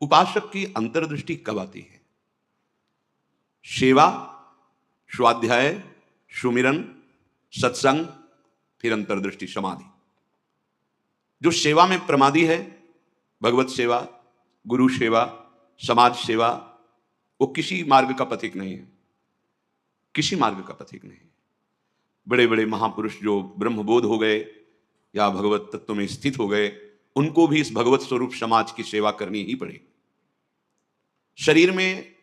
उपासक की अंतर्दृष्टि कब आती है? सेवा, स्वाध्याय, सुमिरन, सत्संग, फिर अंतर्दृष्टि, समाधि। जो सेवा में प्रमादी है, भगवत सेवा, गुरु सेवा, समाज सेवा, वो किसी मार्ग का पथिक नहीं है, किसी मार्ग का पथिक नहीं। बड़े बड़े महापुरुष जो ब्रह्मबोध हो गए या भगवत तत्व में स्थित हो गए, उनको भी इस भगवत स्वरूप समाज की सेवा करनी ही पड़ेगी। शरीर में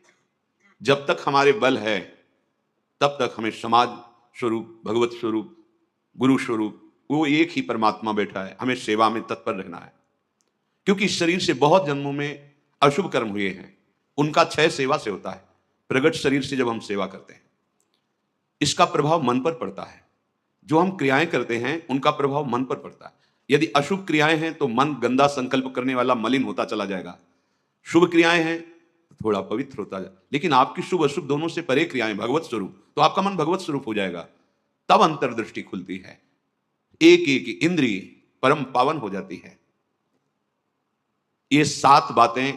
जब तक हमारे बल है तब तक हमें समाज स्वरूप, भगवत स्वरूप, गुरु स्वरूप, वो एक ही परमात्मा बैठा है, हमें सेवा में तत्पर रहना है। क्योंकि इस शरीर से बहुत जन्मों में अशुभ कर्म हुए हैं, उनका क्षय सेवा से होता है। प्रगट शरीर से जब हम सेवा करते हैं, इसका प्रभाव मन पर पड़ता है। जो हम क्रियाएं करते हैं उनका प्रभाव मन पर पड़ता है। यदि अशुभ क्रियाएं हैं तो मन गंदा संकल्प करने वाला मलिन होता चला जाएगा। शुभ क्रियाएं हैं तो थोड़ा पवित्र होता जाए। लेकिन आपकी शुभ अशुभ दोनों से परे क्रियाएं, भगवत स्वरूप, तो आपका मन भगवत स्वरूप हो जाएगा। तब अंतर्दृष्टि खुलती है, एक एक इंद्रिय परम पावन हो जाती है। ये 7 बातें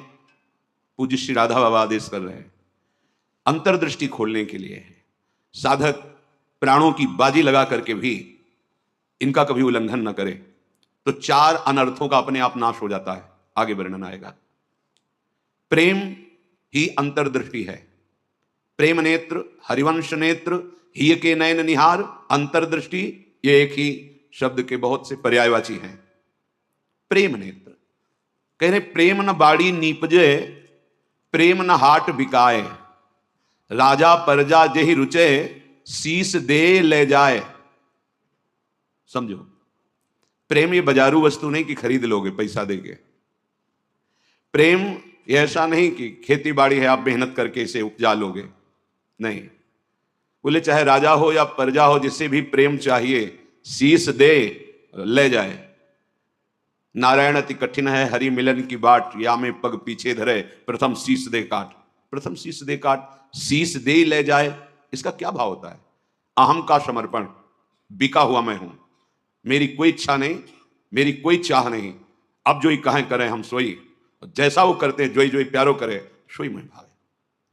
पूज्य श्री राधा बाबा आदेश कर रहे हैं, अंतर्दृष्टि खोलने के लिए है। साधक प्राणों की बाजी लगा करके भी इनका कभी उल्लंघन न करे तो 4 अनर्थों का अपने आप नाश हो जाता है। आगे वर्णन आएगा। प्रेम ही अंतर्दृष्टि है। प्रेम नेत्र, हरिवंश नेत्र, ही के नयन निहार, अंतर्दृष्टि, ये एक ही शब्द के बहुत से पर्यायवाची हैं। प्रेम नेत्र कह रहे, प्रेम न बाड़ी नीपजे, प्रेम न हाट बिकाए, राजा परजा जेहि रुचे, शीस दे ले जाए। समझो, प्रेम ये बाजारू वस्तु नहीं कि खरीद लोगे पैसा देके। प्रेम ये ऐसा नहीं कि खेती बाड़ी है आप मेहनत करके इसे उपजा लोगे, नहीं। बोले चाहे राजा हो या प्रजा हो, जिसे भी प्रेम चाहिए शीस दे ले जाए। नारायण अति कठिन है हरि मिलन की बाट, या में पग पीछे धरे, प्रथम शीस दे काट। प्रथम शीस दे काट, शीस दे ले जाए, इसका क्या भाव होता है? अहम का समर्पण, बिका हुआ मैं हूं, मेरी कोई इच्छा नहीं, मेरी कोई चाह नहीं, अब जो ही कहें करें हम सोई, जैसा वो करते हैं जोई जोई प्यारो करे सोई में भावे।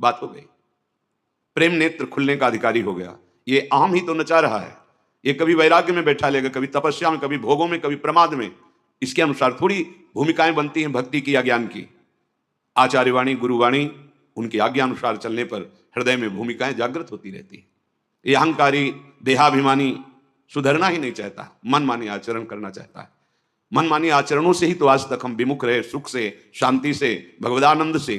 बात हो गई। प्रेम नेत्र खुलने का अधिकारी हो गया। ये अहम ही तो नचा रहा है। ये कभी वैराग्य में बैठा लेगा, कभी तपस्या में, कभी भोगों में, कभी प्रमाद में। इसके अनुसार थोड़ी भूमिकाएं बनती हैं भक्ति की या ज्ञान की। आचार्यवाणी, गुरुवाणी, उनकी आज्ञा अनुसार चलने पर हृदय में भूमिकाएं जागृत होती रहती है। ये अहंकारी देहाभिमानी सुधरना ही नहीं चाहता, मनमानी आचरण करना चाहता है। मनमानी आचरणों से ही तो आज तक हम विमुख रहे, सुख से, शांति से, भगवदानंद से।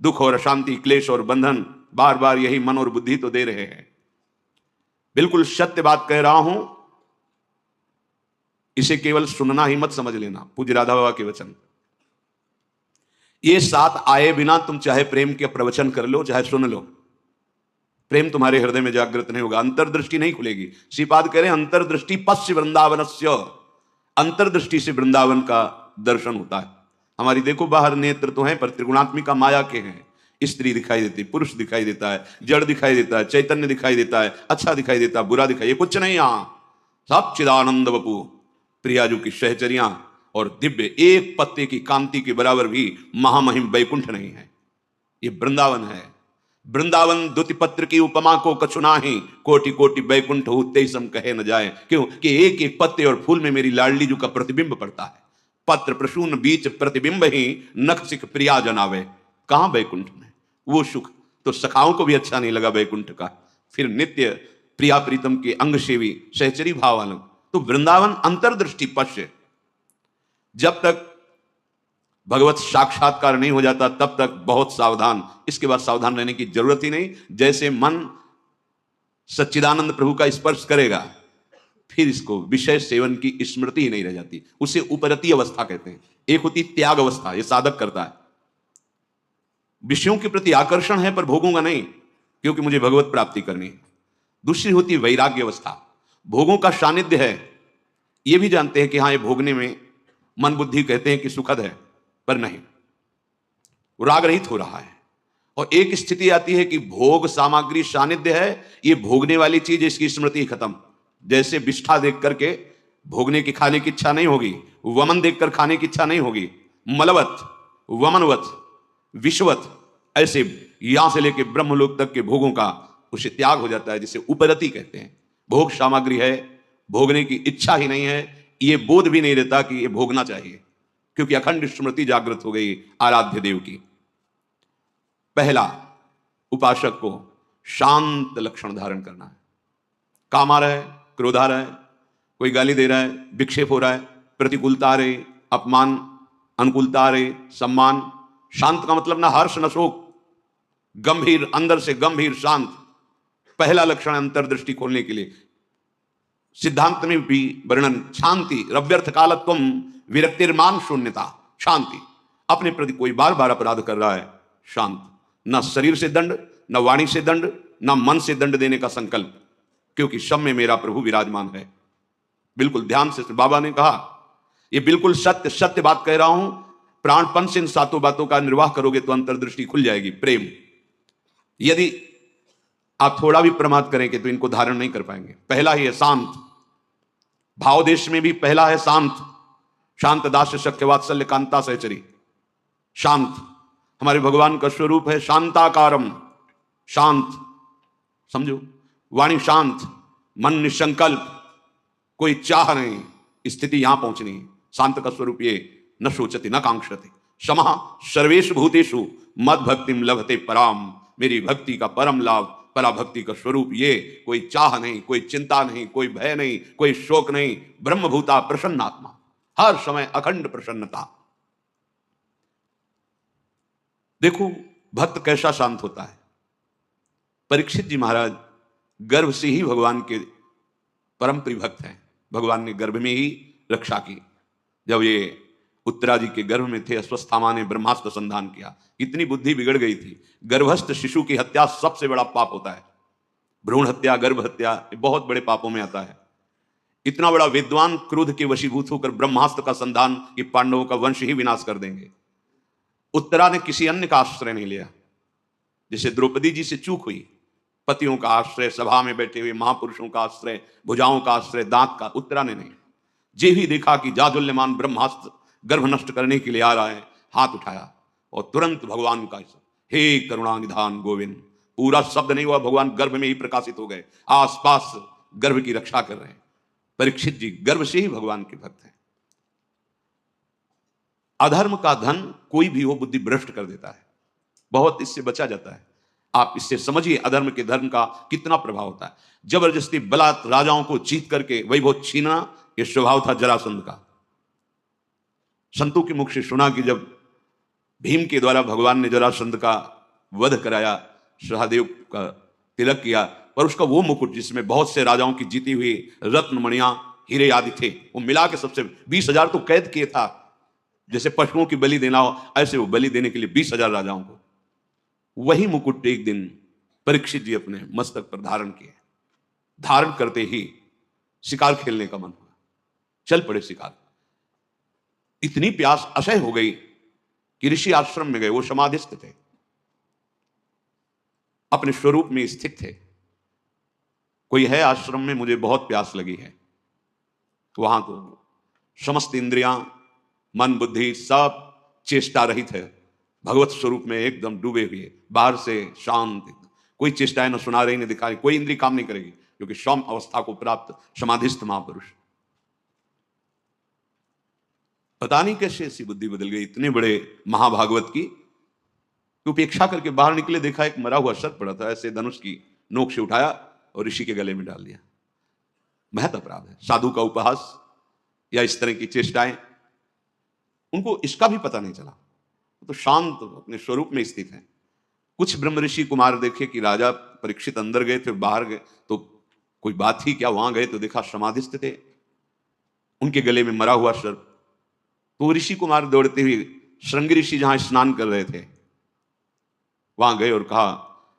दुख और अशांति, क्लेश और बंधन बार बार यही मन और बुद्धि तो दे रहे हैं। बिल्कुल सत्य बात कह रहा हूं, इसे केवल सुनना ही मत समझ लेना। पूज्य राधा बाबा के वचन, ये 7 आए बिना तुम चाहे प्रेम के प्रवचन कर लो, चाहे सुन लो, प्रेम तुम्हारे हृदय में जागृत नहीं होगा, अंतर्दृष्टि नहीं खुलेगी। श्रीपाद कह रहे हैं अंतर्दृष्टि पश्य वृंदावनस्य, अंतर्दृष्टि से वृंदावन का दर्शन होता है। हमारी देखो बाहर नेत्र तो हैं पर त्रिगुणात्मिका माया के हैं। स्त्री दिखाई देती, पुरुष दिखाई देता है, जड़ दिखाई देता है, चैतन्य दिखाई देता है, अच्छा दिखाई देता है, बुरा दिखाई, ये कुछ नहीं। यहां सब चिदानंद वपु, प्रियाजू की सहचरियां और दिव्य एक पत्ते की कांति के बराबर भी महामहिम वैकुंठ नहीं है। ये वृंदावन है। वृंदावन द्युति पत्र की उपमा को कछुना ही, कोटि कोटि वैकुंठ हो तेईसम कहे न जाए। क्यों कि एक एक पत्ते और फूल में मेरी लाडली जू का प्रतिबिंब पड़ता है। पत्र प्रसून बीच प्रतिबिंब ही, नख सिख प्रिया जनावे। कहां वैकुंठ में वो सुख तो सखाओं को भी अच्छा नहीं लगा वैकुंठ का, फिर नित्य प्रिया प्रीतम के अंग सेवी सहचरी भाव वालों। तो वृंदावन अंतर्दृष्टि पश्य। जब तक भगवत साक्षात्कार नहीं हो जाता तब तक बहुत सावधान। इसके बाद सावधान रहने की जरूरत ही नहीं। जैसे मन सच्चिदानंद प्रभु का स्पर्श करेगा, फिर इसको विषय सेवन की स्मृति ही नहीं रह जाती। उसे उपरती अवस्था कहते हैं। एक होती त्याग अवस्था, ये साधक करता है, विषयों के प्रति आकर्षण है पर भोगूंगा नहीं क्योंकि मुझे भगवत प्राप्ति करनी है। दूसरी होती वैराग्य अवस्था, भोगों का सानिध्य है, ये भी जानते हैं कि हाँ ये भोगने में मन बुद्धि कहते हैं कि सुखद है, पर नहीं, राग रहित हो रहा है। और एक स्थिति आती है कि भोग सामग्री सानिध्य है, ये भोगने वाली चीज, इसकी स्मृति खत्म। जैसे विष्ठा देख करके भोगने की खाने की इच्छा नहीं होगी, वमन देखकर खाने की इच्छा नहीं होगी, मलवत वमनवत विश्वत, ऐसे यहां से लेके ब्रह्मलोक तक के भोगों का उसे त्याग हो जाता है, जिसे उपरति कहते हैं। भोग सामग्री है, भोगने की इच्छा ही नहीं है, ये बोध भी नहीं रहता कि ये भोगना चाहिए, क्योंकि अखंड स्मृति जागृत हो गई आराध्य देव की। पहला, उपासक को शांत लक्षण धारण करना है। काम आ रहा है, क्रोध आ रहा है, कोई गाली दे रहा है, विक्षेप हो रहा है, प्रतिकूलता आ रही, अपमान, अनुकूलता आ रही, सम्मान। शांत का मतलब ना हर्ष न शोक, गंभीर, अंदर से गंभीर शांत। पहला लक्षण अंतर्दृष्टि खोलने के लिए सिद्धांत में भी वर्णन, शांति रव्यर्थ कालत्वम विरक्तिर्मान शून्यता। शांति, अपने प्रति कोई बार बार अपराध कर रहा है, शांत, न शरीर से दंड, न वाणी से दंड, न मन से दंड देने का संकल्प, क्योंकि सब में मेरा प्रभु विराजमान है। बिल्कुल ध्यान से, बाबा ने कहा ये बिल्कुल सत्य सत्य बात कह रहा हूं, प्राणपन से इन सातों बातों का निर्वाह करोगे तो अंतर्दृष्टि खुल जाएगी। प्रेम, यदि आप थोड़ा भी प्रमाद करेंगे तो इनको धारण नहीं कर पाएंगे। पहला ही है शांत, भाव देश में भी पहला है शांत। शांत दास्य शक्य वात्सल्य कांता सहचरी। शांत हमारे भगवान का स्वरूप है, शांताकारम, शांत, समझो। वाणी शांत, मन निसंकल्प, कोई चाह नहीं, स्थिति यहां पहुंचनी है। शांत का स्वरूप ये, न शोचति न कांक्षति, समः सर्वेषु भूतेषु मद भक्तिम लभते पराम। मेरी भक्ति का परम लाभ, पराभक्ति का स्वरूप ये, कोई चाह नहीं, कोई चिंता नहीं, कोई भय नहीं, कोई शोक नहीं, ब्रह्मभूता प्रसन्नात्मा, हर समय अखंड प्रसन्नता। देखो भक्त कैसा शांत होता है। परीक्षित जी महाराज गर्भ से ही भगवान के परम प्रिय भक्त हैं। भगवान ने गर्भ में ही रक्षा की। जब ये उत्तरा जी के गर्भ में थे, अश्वत्थामा ने ब्रह्मास्त्र संधान किया, इतनी बुद्धि बिगड़ गई थी। गर्भस्थ शिशु की हत्या सबसे बड़ा पाप होता है। भ्रूण हत्या, गर्भ हत्या, ये बहुत बड़े पापों में आता है। इतना बड़ा विद्वान क्रोध के वशीभूत होकर ब्रह्मास्त्र का संधान कि पांडवों का वंश ही विनाश कर देंगे। उत्तरा ने किसी अन्य का आश्रय नहीं लिया। जैसे द्रौपदी जी से चूक हुई, पतियों का आश्रय, सभा में बैठे हुए महापुरुषों का आश्रय, भुजाओं का आश्रय, दांत का, उत्तरा ने नहीं। जे ही देखा कि जाजुल्यमान ब्रह्मास्त्र गर्भ नष्ट करने के लिए आ रहा है, हाथ उठाया और तुरंत भगवान का, हे करुणा निधान गोविंद, पूरा शब्द नहीं हुआ, भगवान गर्भ में ही प्रकाशित हो गए, आसपास गर्भ की रक्षा कर रहे हैं। परीक्षित जी गर्भ से ही भगवान के भक्त हैं। अधर्म का धन कोई भी हो बुद्धि भ्रष्ट कर देता है, बहुत इससे बचा जाता है। आप इससे समझिए अधर्म के धर्म का कितना प्रभाव होता है। जबरदस्ती बलात् राजाओं को जीत करके वैभव छीनना, यह स्वभाव था जरासंध का। संतों के मुख से सुना कि जब भीम के द्वारा भगवान ने जरासंध का वध कराया, सहदेव का तिलक किया, पर उसका वो मुकुट जिसमें बहुत से राजाओं की जीती हुई रत्न मणियां, हीरे आदि थे, वो मिला के सबसे 20,000 तो कैद किए था। जैसे पशुओं की बलि देना हो, ऐसे वो बलि देने के लिए 20,000 राजाओं को। वही मुकुट एक दिन परीक्षित जी अपने मस्तक पर धारण किए। धारण करते ही शिकार खेलने का मन हुआ, चल पड़े शिकार। इतनी प्यास असह्य हो गई कि ऋषि आश्रम में गए। वो समाधिस्थ थे, अपने स्वरूप में स्थित थे। कोई है आश्रम में, मुझे बहुत प्यास लगी है। वहां तो समस्त इंद्रियां, मन, बुद्धि सब चेष्टा रहित है, भगवत स्वरूप में एकदम डूबे हुए, बाहर से शांत, कोई चेष्टाएं न सुना रही न दिखा रही, कोई इंद्री काम नहीं करेगी, क्योंकि सौम्य अवस्था को प्राप्त समाधिस्थ महापुरुष। पता नहीं कैसे ऐसी बुद्धि बदल गई इतने बड़े महाभागवत की। उपेक्षा करके बाहर निकले, देखा एक मरा हुआ सर्प पड़ा था, ऐसे धनुष की नोक से उठाया और ऋषि के गले में डाल दिया। महत अपराध है। साधु का उपहास या इस तरह की चेष्टाएं, उनको इसका भी पता नहीं चला। तो शांत अपने स्वरूप में स्थित हैं। कुछ ब्रह्म ऋषि कुमार देखे कि राजा परीक्षित अंदर गए थे, बाहर गए तो कोई बात ही क्या, वहां गए तो देखा समाधिस्थ थे, उनके गले में मरा हुआ सर्प। तो ऋषि कुमार दौड़ते हुए श्रृंगी ऋषि जहां स्नान कर रहे थे वहां गए और कहा,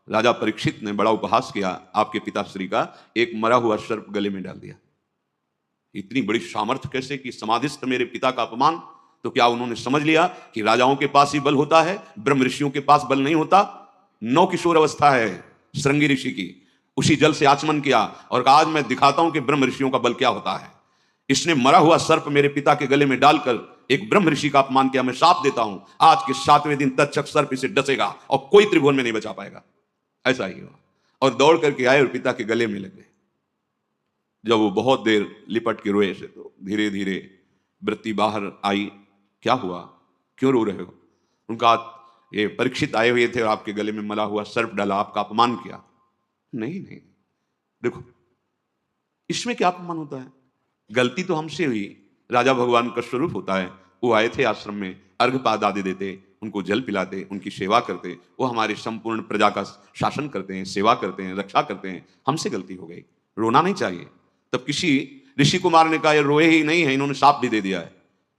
राजा परीक्षित ने बड़ा उपहास किया आपके पिताश्री का, एक मरा हुआ सर्प गले में डाल दिया। इतनी बड़ी सामर्थ्य कैसे कि समाधिस्थ मेरे पिता का अपमान। तो क्या उन्होंने समझ लिया कि राजाओं के पास ही बल होता है, ब्रह्म ऋषियों के पास बल नहीं होता? नौ किशोर अवस्था है श्रृंगी ऋषि की, उसी जल से आचमन किया और कहा, आज मैं दिखाता हूं कि ब्रह्म ऋषियों का बल क्या होता है। इसने मरा हुआ सर्प मेरे पिता के गले में डालकर एक ब्रह्म ऋषि का अपमान किया, मैं शाप देता हूं आज के 7वें दिन तक्षक सर्प इसे डसेगा और कोई त्रिभुवन में नहीं बचा पाएगा। ऐसा ही हुआ और दौड़ करके आए और पिता के गले में लग गए। जब वो बहुत देर लिपट के रोए से तो धीरे धीरे वृत्ति बाहर आई। क्या हुआ, क्यों रो रहे हो? उनका ये परीक्षित आए हुए थे और आपके गले में मला हुआ सर्प डाला, आपका अपमान किया। नहीं नहीं, देखो इसमें क्या अपमान होता है? गलती तो हमसे हुई, राजा भगवान का स्वरूप होता है। वो आए थे आश्रम में, अर्घपाद आदि देते, उनको जल पिलाते, उनकी सेवा करते, वो हमारे संपूर्ण प्रजा का शासन करते हैं, सेवा करते हैं, रक्षा करते हैं। हमसे गलती हो गई, रोना नहीं चाहिए। तब किसी ऋषि कुमार ने कहा ये रोए ही नहीं है, इन्होंने शाप भी दे दिया है।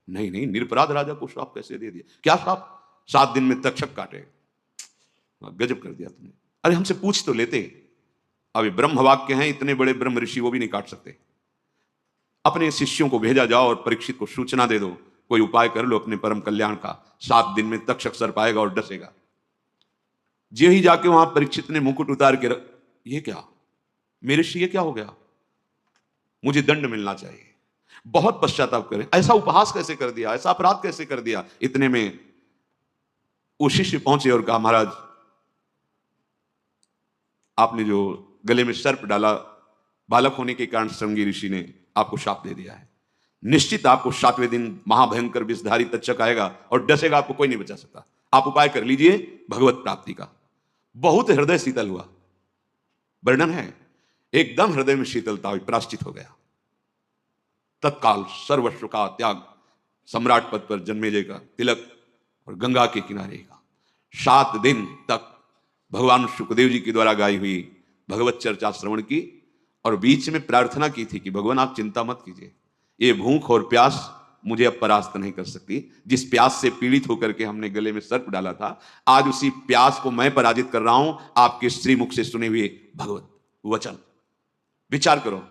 नहीं नहीं, निरपराध राजा को शाप कैसे दे दिया? क्या शाप? 7 दिन में तक्षक काटे। गजब कर दिया तुमने। अरे हमसे पूछ तो लेते। अभी ब्रह्म वाक्य हैं, इतने बड़े ब्रह्म ऋषि वो भी नहीं काट सकते। अपने शिष्यों को भेजा जाओ और परीक्षित को सूचना दे दो, कोई उपाय कर लो अपने परम कल्याण का, 7 दिन में तक्षक सर्प आएगा और डसेगा। जे ही जाके वहां परीक्षित ने मुकुट उतार के रख, ये क्या मेरे से, ये क्या हो गया? मुझे दंड मिलना चाहिए। बहुत पश्चाताप करें, ऐसा उपहास कैसे कर दिया, ऐसा अपराध कैसे कर दिया। इतने में वो शिष्य पहुंचे और कहा महाराज आपने जो गले में सर्प डाला, बालक होने के कारण श्रृंगी ऋषि ने आपको शाप दे दिया है। निश्चित आपको 7वें दिन महाभयंकर विषधारी तक्षक आएगा और डसेगा, आपको कोई नहीं बचा सकता। आप उपाय कर लीजिए भगवत प्राप्ति का। बहुत हृदय शीतल हुआ। वर्णन है, एकदम हृदय में शीतलता हुई, प्रायश्चित हो गया। तत्काल सर्वस्व का त्याग, सम्राट पद पर जन्मेजय का तिलक और गंगा के किनारे का। 7 दिन तक भगवान सुखदेव जी के द्वारा गाई हुई भगवत चर्चा श्रवण की और बीच में प्रार्थना की थी कि भगवान आप चिंता मत कीजिए, ये भूख और प्यास मुझे अब परास्त नहीं कर सकती। जिस प्यास से पीड़ित होकर के हमने गले में सर्प डाला था, आज उसी प्यास को मैं पराजित कर रहा हूं आपके श्रीमुख से सुने हुए भगवत वचन। विचार करो,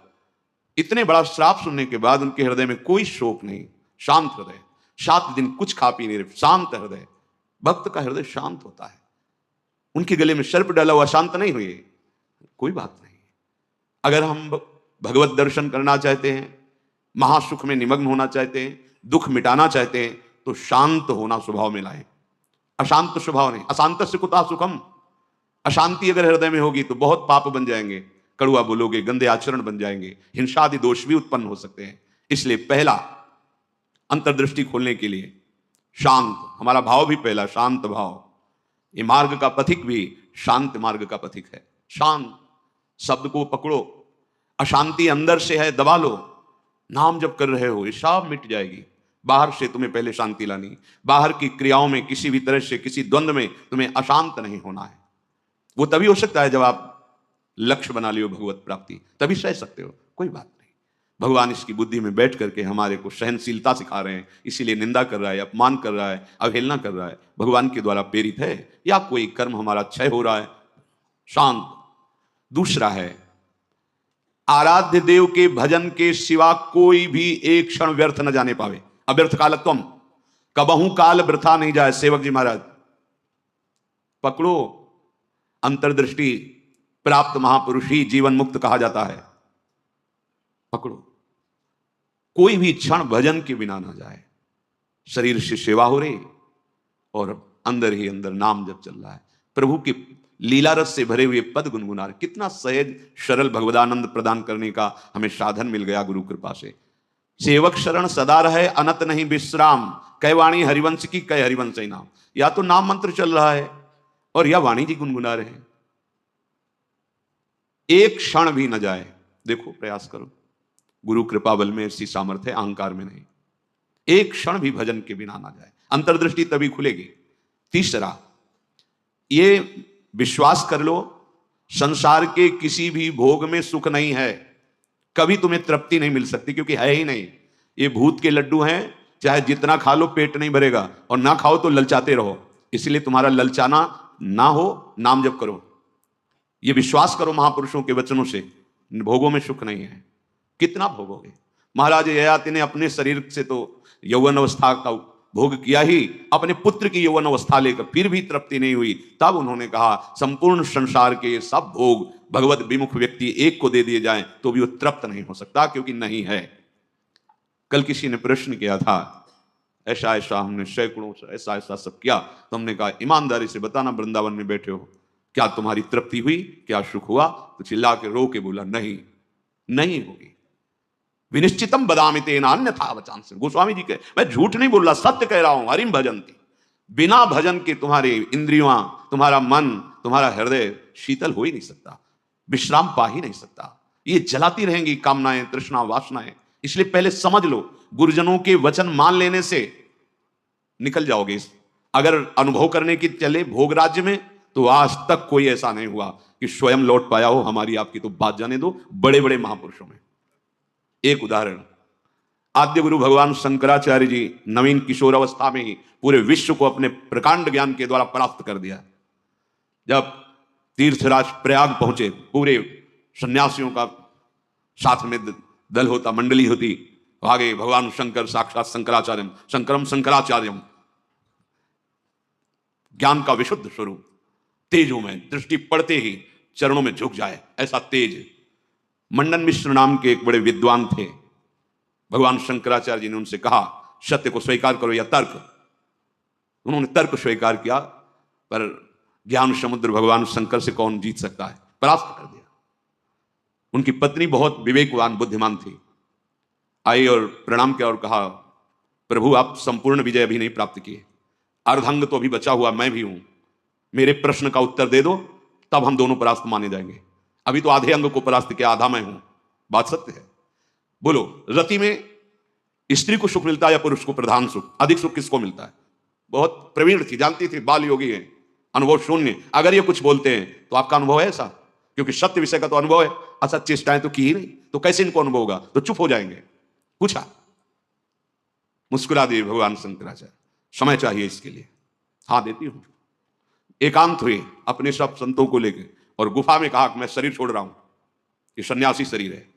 इतने बड़ा श्राप सुनने के बाद उनके हृदय में कोई शोक नहीं, शांत हृदय। 7 दिन कुछ खा पी नहीं रहे, शांत हृदय। भक्त का हृदय शांत होता है। उनके गले में सर्प डाला हुआ शांत नहीं हुए, कोई बात नहीं। अगर हम भगवत दर्शन करना चाहते हैं, महासुख में निमग्न होना चाहते हैं, दुख मिटाना चाहते हैं, तो शांत होना स्वभाव में लाएं। अशांत स्वभाव नहीं। अशांत से कुतः सुखम। अशांति अगर हृदय में होगी तो बहुत पाप बन जाएंगे, कड़ुआ बोलोगे, गंदे आचरण बन जाएंगे, हिंसा आदि दोष भी उत्पन्न हो सकते हैं। इसलिए पहला अंतर्दृष्टि खोलने के लिए शांत, हमारा भाव भी पहला शांत भाव। ये मार्ग का पथिक भी शांत मार्ग का पथिक है। शांत शब्द को पकड़ो, अशांति अंदर से है दबा लो। नाम जब कर रहे हो ये सब मिट जाएगी। बाहर से तुम्हें पहले शांति लानी, बाहर की क्रियाओं में किसी भी तरह से किसी द्वंद्व में तुम्हें अशांत नहीं होना है। वो तभी हो सकता है जब आप लक्ष्य बना लियो भगवत प्राप्ति, तभी सह सकते हो, कोई बात नहीं। भगवान इसकी बुद्धि में बैठ करके हमारे को सहनशीलता सिखा रहे हैं, इसीलिए निंदा कर रहा है, अपमान कर रहा है, अवहेलना कर रहा है। भगवान के द्वारा प्रेरित है या कोई कर्म हमारा क्षय हो रहा है, शांत। दूसरा है, आराध्य देव के भजन के सिवा कोई भी एक क्षण व्यर्थ न जाने पावे। अव्यर्थ कालत्वम, कबहू काल वृथा नहीं जाए। सेवक जी महाराज पकड़ो, अंतर्दृष्टि प्राप्त महापुरुष ही जीवन मुक्त कहा जाता है। पकड़ो, कोई भी क्षण भजन के बिना ना जाए। शरीर से सेवा हो रही और अंदर ही अंदर नाम जब चल रहा है, प्रभु की लीला रस से भरे हुए पद गुनगुना रहे। कितना सहज सरल भगवदानंद प्रदान करने का हमें साधन मिल गया गुरु कृपा से। सेवक शरण सदा रहे, अनत नहीं विश्राम। कई वाणी हरिवंश की, कई हरिवंश ही नाम। या तो नाम मंत्र चल रहा है और या वाणी जी गुनगुना रहे हैं। एक क्षण भी न जाए। देखो प्रयास करो, गुरु कृपा बल में ऐसी सामर्थ्य, अहंकार में नहीं। एक क्षण भी भजन के बिना ना जाए, अंतर्दृष्टि तभी खुलेगी। तीसरा, ये विश्वास कर लो, संसार के किसी भी भोग में सुख नहीं है। कभी तुम्हें तृप्ति नहीं मिल सकती, क्योंकि है ही नहीं। ये भूत के लड्डू हैं, चाहे जितना खा लो पेट नहीं भरेगा, और ना खाओ तो ललचाते रहो। इसलिए तुम्हारा ललचाना ना हो, नाम जप करो। ये विश्वास करो महापुरुषों के वचनों से, भोगों में सुख नहीं है। कितना भोगोगे? महाराज ययाति ने अपने शरीर से तो यौवन अवस्था का भोग किया ही, अपने पुत्र की यौवन अवस्था लेकर फिर भी तृप्ति नहीं हुई। तब उन्होंने कहा संपूर्ण संसार के सब भोग भगवत विमुख व्यक्ति एक को दे दिए जाएं तो भी वो तृप्त नहीं हो सकता, क्योंकि नहीं है। कल किसी ने प्रश्न किया था ऐसा ऐसा हमने सैकड़ों ऐसा ऐसा सब किया। तो हमने कहा ईमानदारी से बताना, वृंदावन में बैठे हो, क्या तुम्हारी तृप्ति हुई, क्या सुख हुआ? तो चिल्ला के रो के बोला नहीं, नहीं होगी। विनिश्चितम बदामि तेन अन्यथा वचांसि। गोस्वामी जी कहे मैं झूठ नहीं बोल रहा, सत्य कह रहा हूं। हरिम भजन्ति, बिना भजन के तुम्हारे इंद्रियां, तुम्हारा मन, तुम्हारा हृदय शीतल हो ही नहीं सकता, विश्राम पा ही नहीं सकता। ये जलाती रहेंगी कामनाएं, तृष्णा, वासनाएं। इसलिए पहले समझ लो, गुरुजनों के वचन मान लेने से निकल जाओगे। अगर अनुभव करने की चले भोग राज्य में, तो आज तक कोई ऐसा नहीं हुआ कि स्वयं लौट पाया हो। हमारी आपकी तो बात जाने दो, बड़े बड़े महापुरुषों में। एक उदाहरण, आद्य गुरु भगवान शंकराचार्य जी नवीन किशोर अवस्था में ही पूरे विश्व को अपने प्रकांड ज्ञान के द्वारा प्राप्त कर दिया। जब तीर्थराज प्रयाग पहुंचे, पूरे सन्यासियों का साथ में दल होता, मंडली होती, आगे भगवान शंकर साक्षात शंकराचार्य, शंकरम शंकराचार्यम, ज्ञान का विशुद्ध स्वरूप, तेजों में दृष्टि पड़ते ही चरणों में झुक जाए, ऐसा तेज। मंडन मिश्र नाम के एक बड़े विद्वान थे। भगवान शंकराचार्य जी ने उनसे कहा सत्य को स्वीकार करो या तर्क। उन्होंने तर्क स्वीकार किया, पर ज्ञान समुद्र भगवान शंकर से कौन जीत सकता है, परास्त कर दिया। उनकी पत्नी बहुत विवेकवान बुद्धिमान थी, आई और प्रणाम किया और कहा प्रभु आप संपूर्ण विजय अभी नहीं प्राप्त किए, अर्धांग तो अभी बचा हुआ मैं भी हूं, मेरे प्रश्न का उत्तर दे दो, तब हम दोनों परास्त माने जाएंगे। अभी तो आधे अंग को परास्त किया, आधा मैं हूं। बात सत्य है। बोलो, रति में स्त्री को सुख मिलता है या पुरुष को प्रधान सुख? अधिक सुख किसको मिलता है? बहुत प्रवीण थी, जानती थी, बाल योगी है, अनुभव शून्य। अगर ये कुछ बोलते हैं तो आपका अनुभव है ऐसा? क्योंकि सत्य विषय का तो अनुभव है, असत चेष्टाएं तो की ही नहीं, तो कैसे इनको अनुभव होगा? तो चुप हो जाएंगे। पूछा, मुस्कुरा दिए भगवान शंकराचार्य, समय चाहिए इसके लिए। हाँ देती हूं। एकांत हुए अपने सब संतों को लेकर और गुफा में कहा कि मैं शरीर छोड़ रहा हूं, ये सन्यासी शरीर है।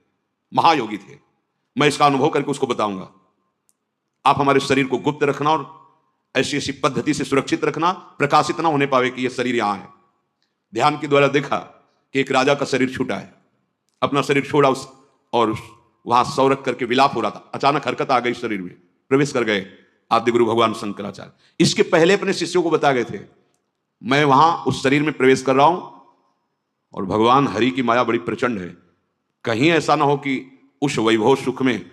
महायोगी थे, मैं इसका अनुभव करके उसको बताऊंगा। आप हमारे शरीर को गुप्त रखना और ऐसी ऐसी पद्धति से सुरक्षित रखना, प्रकाशित ना होने पावे कि यह शरीर यहां है। ध्यान के द्वारा देखा कि एक राजा का शरीर छूटा है, अपना शरीर छोड़ा उस और वहां सौ रख करके विलाप हो रहा था। अचानक हरकत आ गई शरीर में, प्रवेश कर गए आद्य गुरु भगवान शंकराचार्य। इसके पहले अपने शिष्यों को बता गए थे मैं वहां उस शरीर में प्रवेश कर रहा हूं और भगवान हरि की माया बड़ी प्रचंड है, कहीं ऐसा ना हो कि उस वैभव सुख में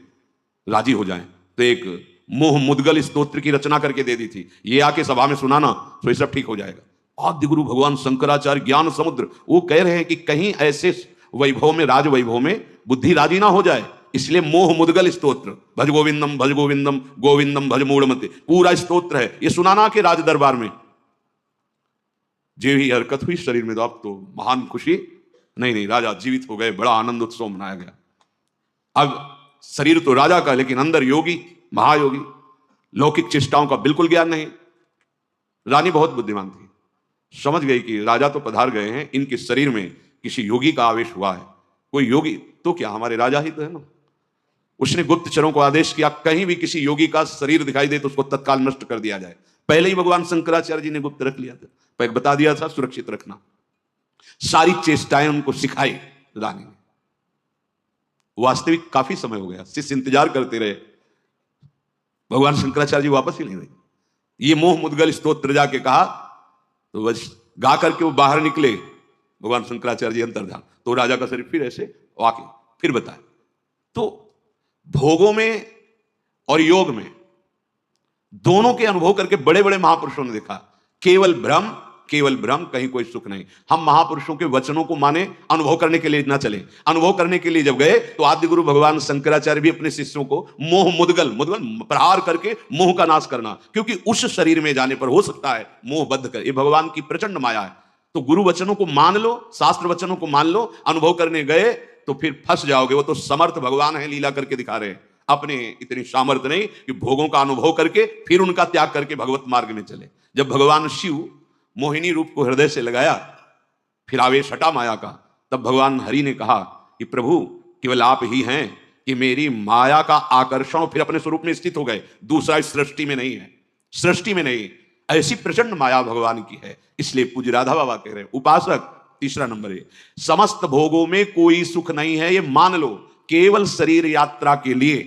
राजी हो जाएं। तो एक मोह मुद्गल स्तोत्र की रचना करके दे दी थी, ये आके सभा में सुनाना तो ये सब ठीक हो जाएगा। आद्य गुरु भगवान शंकराचार्य ज्ञान समुद्र, वो कह रहे हैं कि कहीं ऐसे वैभव में, राज वैभव में बुद्धि राजी ना हो जाए, इसलिए मोह मुद्गल स्तोत्र, भज गोविंदम भज गोविंदम गोविंदम भज मूढ़मते, पूरा स्तोत्र है, ये सुनाना के राज दरबार में। जो ही हरकत हुई शरीर में, तो अब तो महान खुशी, नहीं राजा जीवित हो गए, बड़ा आनंद उत्सव मनाया गया। अब शरीर तो राजा का, लेकिन अंदर योगी, महायोगी, लौकिक चेष्टाओं का बिल्कुल ज्ञान नहीं। रानी बहुत बुद्धिमान थी, समझ गई कि राजा तो पधार गए हैं, इनके शरीर में किसी योगी का आवेश हुआ है। कोई योगी तो क्या, हमारे राजा ही तो है ना। उसने गुप्तचरों को आदेश किया कहीं भी किसी योगी का शरीर दिखाई दे तो उसको तत्काल नष्ट कर दिया जाए। पहले ही भगवान शंकराचार्य जी ने गुप्त रख लिया था, बता दिया था सुरक्षित रखना। सारी चेष्टाएं उनको सिखाई रानी ने। वास्तविक काफी समय हो गया, शिष्य इंतजार करते रहे, भगवान शंकराचार्य जी वापस ही नहीं हुए। ये मोह मुद्गल स्तोत्र जाके कहा तो बस गा करके वो बाहर निकले। भगवान शंकराचार्य जी अंतर्धान, तो राजा का शरीर फिर ऐसे वाकई फिर बताए। तो भोगों में और योग में दोनों के अनुभव करके बड़े बड़े महापुरुषों ने देखा, केवल भ्रम, कहीं कोई सुख नहीं। हम महापुरुषों के वचनों को माने, अनुभव करने के लिए ना चले। अनुभव करने के लिए जब गए तो आद्य गुरु भगवान शंकराचार्य भी अपने शिष्यों को मोह मुद्गल प्रहार करके मोह का नाश करना, क्योंकि उस शरीर में जाने पर हो सकता है मोह बद्ध कर, ये भगवान की प्रचंड माया है। तो गुरु वचनों को मान लो, शास्त्र वचनों को मान लो, अनुभव करने गए तो फिर फंस जाओगे। वो तो समर्थ भगवान है, लीला करके दिखा रहे हैं, अपने इतनी सामर्थ्य नहीं कि भोगों का अनुभव करके फिर उनका त्याग करके भगवत मार्ग में चले। जब भगवान शिव मोहिनी रूप को हृदय से लगाया, फिर आवेश हटा माया का, तब भगवान हरि ने कहा कि प्रभु केवल आप ही हैं कि मेरी माया का आकर्षण, फिर अपने स्वरूप में स्थित हो गए। दूसरा इस सृष्टि में नहीं है, सृष्टि में नहीं, ऐसी प्रचंड माया भगवान की है। इसलिए पूज्य राधा बाबा कह रहे हैं, उपासक तीसरा नंबर है, समस्त भोगों में कोई सुख नहीं है, ये मान लो। केवल शरीर यात्रा के लिए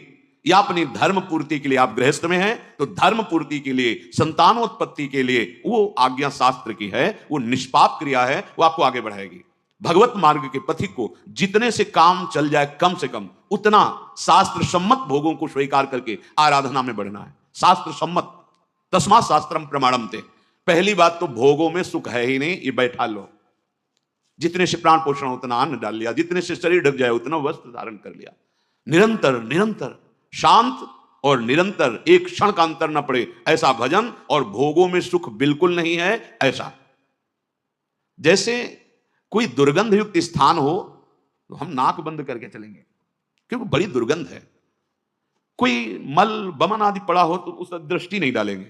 या अपनी धर्म पूर्ति के लिए आप गृहस्थ में हैं तो धर्म पूर्ति के लिए, संतानोत्पत्ति के लिए वो आज्ञा शास्त्र की है, वो निष्पाप क्रिया है, वो आपको आगे बढ़ाएगी। भगवत मार्ग के पथिक को जितने से काम चल जाए कम से कम उतना शास्त्र सम्मत भोगों को स्वीकार करके आराधना में बढ़ना है। शास्त्र सम्मत, तस्मा शास्त्रम प्रमाणम ते। पहली बात तो भोगों में सुख है ही नहीं, ये बैठा लो। जितने से प्राण पोषण उतना अन्न डाल लिया, जितने से शरीर ढक जाए उतना वस्त्र धारण कर लिया। निरंतर निरंतर शांत और निरंतर, एक क्षण का अंतर न पड़े ऐसा भजन, और भोगों में सुख बिल्कुल नहीं है ऐसा। जैसे कोई दुर्गंध युक्त स्थान हो तो हम नाक बंद करके चलेंगे क्योंकि बड़ी दुर्गंध है। कोई मल बमन आदि पड़ा हो तो उस दृष्टि नहीं डालेंगे।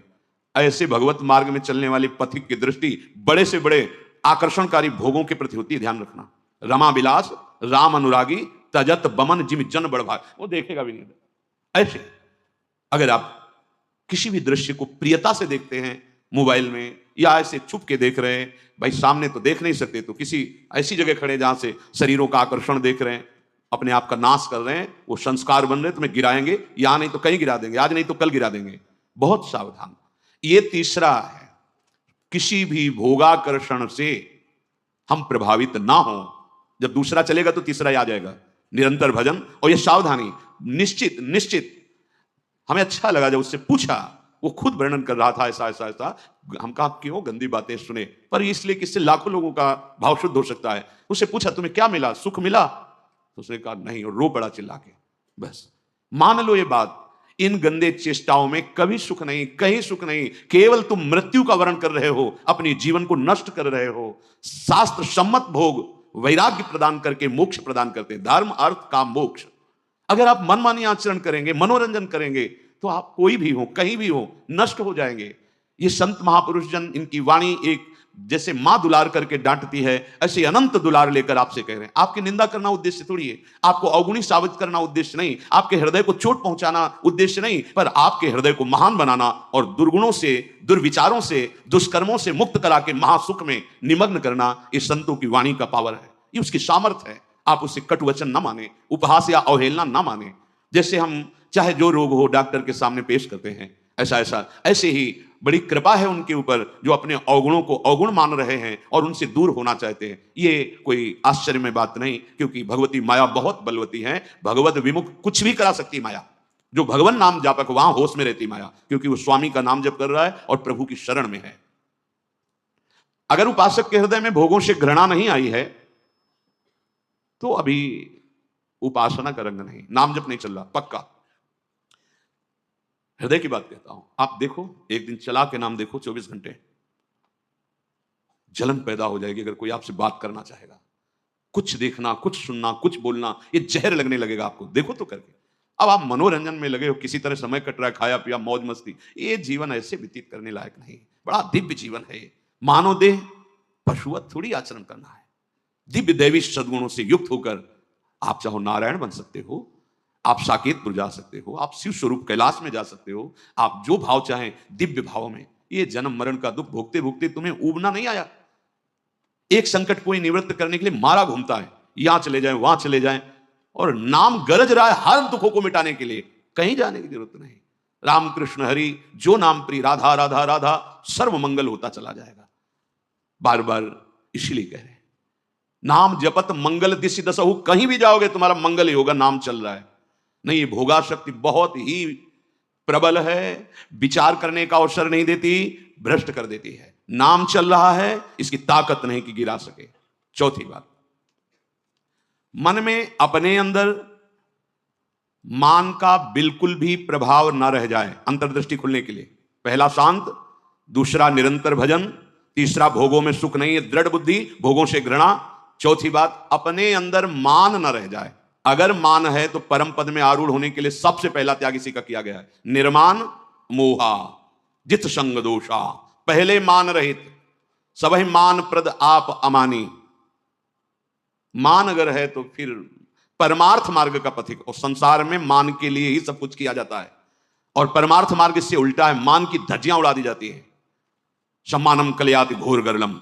ऐसे भगवत मार्ग में चलने वाले पथिक की दृष्टि बड़े से बड़े आकर्षणकारी भोगों के प्रति होती है, ध्यान रखना। रमा विलास राम अनुरागी तजत बमन जिम जन बड़भाग, वो देखेगा भी नहीं। ऐसे अगर आप किसी भी दृश्य को प्रियता से देखते हैं मोबाइल में, या ऐसे छुप के देख रहे हैं, भाई सामने तो देख नहीं सकते तो किसी ऐसी जगह खड़े जहां से शरीरों का आकर्षण देख रहे हैं, अपने आप का नाश कर रहे हैं, वो संस्कार बन रहे हैं, तुम्हें गिराएंगे, यहां नहीं तो कहीं गिरा देंगे, आज नहीं तो कल गिरा देंगे। बहुत सावधान। ये तीसरा है, किसी भी भोगाकर्षण से हम प्रभावित ना हो। जब दूसरा चलेगा तो तीसरा ही आ जाएगा, निरंतर भजन। और ये सावधानी निश्चित निश्चित। हमें अच्छा लगा जब उससे पूछा, वो खुद वर्णन कर रहा था ऐसा ऐसा ऐसा। हम कहा क्यों गंदी बातें सुने, पर इसलिए कि इससे लाखों लोगों का भाव शुद्ध हो सकता है। उससे पूछा तुम्हें क्या मिला, सुख मिला? तो उसने कहा नहीं, और रो पड़ा चिल्ला के। बस मान लो ये बात, इन गंदे चेष्टाओं में कभी सुख नहीं, कहीं सुख नहीं। केवल तुम मृत्यु का वर्ण कर रहे हो, अपने जीवन को नष्ट कर रहे हो। शास्त्र सम्मत भोग वैराग्य प्रदान करके मोक्ष प्रदान करते, धर्म अर्थ काम मोक्ष। अगर आप मनमानी आचरण करेंगे, मनोरंजन करेंगे, तो आप कोई भी हो, कहीं भी हो, नष्ट हो जाएंगे। ये संत महापुरुष जन, इनकी वाणी एक जैसे मां दुलार करके डांटती है, ऐसे अनंत दुलार लेकर आपसे कह रहे हैं। आपकी निंदा करना उद्देश्य थोड़ी है, आपको अवगुणी साबित करना उद्देश्य नहीं, आपके हृदय को चोट पहुंचाना उद्देश्य नहीं, पर आपके हृदय को महान बनाना और दुर्गुणों से, दुर्विचारों से, दुष्कर्मों से मुक्त करा के महासुख में निमग्न करना, ये संतों की वाणी का पावर है, ये उसकी सामर्थ्य है। आप उसे कटुवचन ना माने, उपहास या अवहेलना ना माने। जैसे हम चाहे जो रोग हो डॉक्टर के सामने पेश करते हैं, ऐसे ही बड़ी कृपा है उनके ऊपर जो अपने अवगुणों को अवगुण मान रहे हैं और उनसे दूर होना चाहते हैं। ये कोई आश्चर्य में बात नहीं, क्योंकि भगवती माया बहुत बलवती है। भगवत विमुख कुछ भी करा सकती माया। जो भगवान नाम जापक वहां होश में रहती माया, क्योंकि वो स्वामी का नाम जप कर रहा है और प्रभु की शरण में है। अगर उपासक के हृदय में भोगों से घृणा नहीं आई है तो अभी उपासना का रंग नहीं, नाम जप नहीं चल रहा पक्का। हृदय की बात कहता हूं, आप देखो, एक दिन चला के नाम देखो 24 घंटे, जलन पैदा हो जाएगी। अगर कोई आपसे बात करना चाहेगा, कुछ देखना, कुछ सुनना, कुछ बोलना, ये जहर लगने लगेगा आपको। देखो तो करके। अब आप मनोरंजन में लगे हो, किसी तरह समय कट रहा है, खाया पिया मौज मस्ती, ये जीवन ऐसे व्यतीत करने लायक नहीं। बड़ा दिव्य जीवन है ये। मानव देह पशुवत थोड़ी आचरण करना है। दिव्य दैवी सद्गुणों से युक्त होकर आप चाहो नारायण बन सकते हो, आप साकेतपुर जा सकते हो, आप शिव स्वरूप कैलाश में जा सकते हो, आप जो भाव चाहें दिव्य भाव में। ये जन्म मरण का दुख भोगते भोगते तुम्हें उबना नहीं आया। एक संकट कोई निवृत्त करने के लिए मारा घूमता है, यहां चले जाएं वहां चले जाएं, और नाम गरज रहा है हर दुखों को मिटाने के लिए। कहीं जाने की जरूरत नहीं। राम कृष्ण हरि जो नाम प्रिय, राधा राधा राधा, सर्व मंगल होता चला जाएगा। बार बार इसीलिए कह रहे हैं, नाम जपत मंगल दिशि दसहु। कहीं भी जाओगे तुम्हारा मंगल ही होगा, नाम चल रहा है। नहीं, ये भोगा शक्ति बहुत ही प्रबल है, विचार करने का अवसर नहीं देती, भ्रष्ट कर देती है। नाम चल रहा है, इसकी ताकत नहीं कि गिरा सके। चौथी बात, मन में अपने अंदर मान का बिल्कुल भी प्रभाव न रह जाए। अंतर्दृष्टि खुलने के लिए पहला शांत, दूसरा निरंतर भजन, तीसरा भोगों में सुख नहीं है, दृढ़ बुद्धि, भोगों से घृणा। चौथी बात, अपने अंदर मान न रह जाए। अगर मान है तो परम पद में आरूढ़ होने के लिए सबसे पहला त्याग इसी का किया गया है। निर्मान मोहा जित संग दोषा। पहले मान रहित, सबहि मान प्रद आप अमानी। मान अगर है तो फिर परमार्थ मार्ग का पथिक। और संसार में मान के लिए ही सब कुछ किया जाता है, और परमार्थ मार्ग इससे उल्टा है, मान की धज्जियां उड़ा दी जाती है। सम्मानम कलयाति घोर गरलम,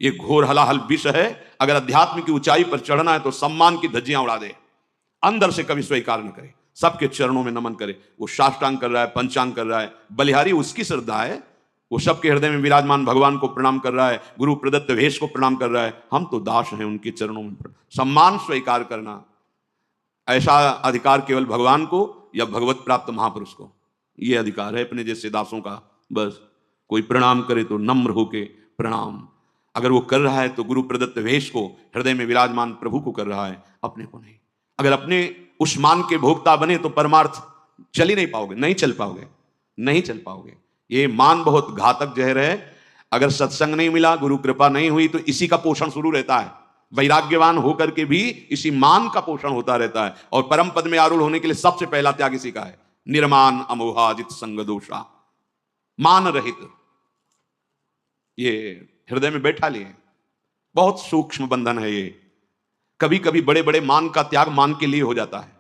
ये घोर हलाहल विष है। अगर अध्यात्म की ऊंचाई पर चढ़ना है तो सम्मान की धज्जियां उड़ा दे, अंदर से कभी स्वीकार न करे। सबके चरणों में नमन करे। वो साष्टांग कर रहा है, पंचांग कर रहा है, बलिहारी उसकी श्रद्धा है, वो सबके हृदय में विराजमान भगवान को प्रणाम कर रहा है, गुरु प्रदत्त वेश को प्रणाम कर रहा है। हम तो दास हैं उनके चरणों में। सम्मान स्वीकार करना, ऐसा अधिकार केवल भगवान को या भगवत प्राप्त महापुरुष को, ये अधिकार है अपने जैसे दासों का। बस कोई प्रणाम करे तो नम्र होके प्रणाम, अगर वो कर रहा है तो गुरु प्रदत्त वेश को, हृदय में विराजमान प्रभु को कर रहा है, अपने को नहीं। अगर अपने उस मान के भोक्ता बने तो परमार्थ चल ही नहीं पाओगे, नहीं चल पाओगे, नहीं चल पाओगे। ये मान बहुत घातक जहर है। अगर सत्संग नहीं मिला, गुरु कृपा नहीं हुई, तो इसी का पोषण शुरू रहता है। वैराग्यवान होकर के भी इसी मान का पोषण होता रहता है। और परम पद में आरूढ़ होने के लिए सबसे पहला त्याग इसी का है, निर्मान अमोहाजित संग दोषा, मान रहित। ये हृदय में बैठा लिए, बहुत सूक्ष्म बंधन है ये। कभी कभी बड़े बड़े मान का त्याग मान के लिए हो जाता है।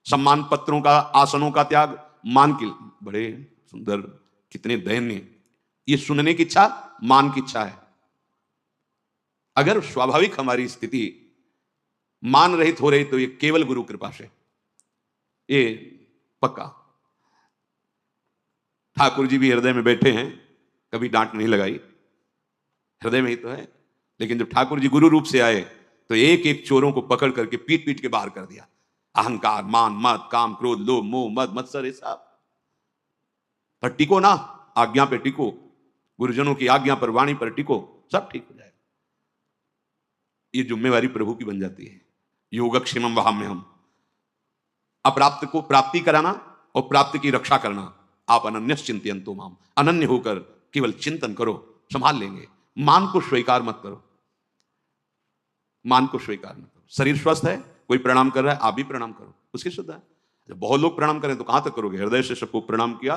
सम्मान पत्रों का, आसनों का त्याग मान के, बड़े सुंदर, कितने दयनीय। ये सुनने की इच्छा मान की इच्छा है। अगर स्वाभाविक हमारी स्थिति मान रहित हो रही तो ये केवल गुरु कृपा से, ये पक्का। ठाकुर जी भी हृदय में बैठे हैं, कभी डांट नहीं लगाई, हृदय में ही तो है। लेकिन जब ठाकुर जी गुरु रूप से आए तो एक एक चोरों को पकड़ करके पीट पीट के बाहर कर दिया। अहंकार, मान, मद, काम, क्रोध, लोभ, मोह, मद, मत्सर, ये सब पर टिको ना, आज्ञा पे टिको, गुरुजनों की आज्ञा पर, वाणी पर टिको, सब ठीक हो जाएगा। ये जिम्मेवारी प्रभु की बन जाती है। योगक्षेमम वहाम्यहम्, अप्राप्त को प्राप्ति कराना और प्राप्त की रक्षा करना। आप अनन्यस चिंतयन्तु माम, अनन्य होकर केवल चिंतन करो, संभाल लेंगे। मान को स्वीकार मत करो, मान को स्वीकार मत करो। शरीर स्वस्थ है, कोई प्रणाम कर रहा है, आप भी प्रणाम करो, उसकी श्रद्धा है। जब बहुत लोग प्रणाम करें तो कहां तक करोगे? हृदय से सबको प्रणाम किया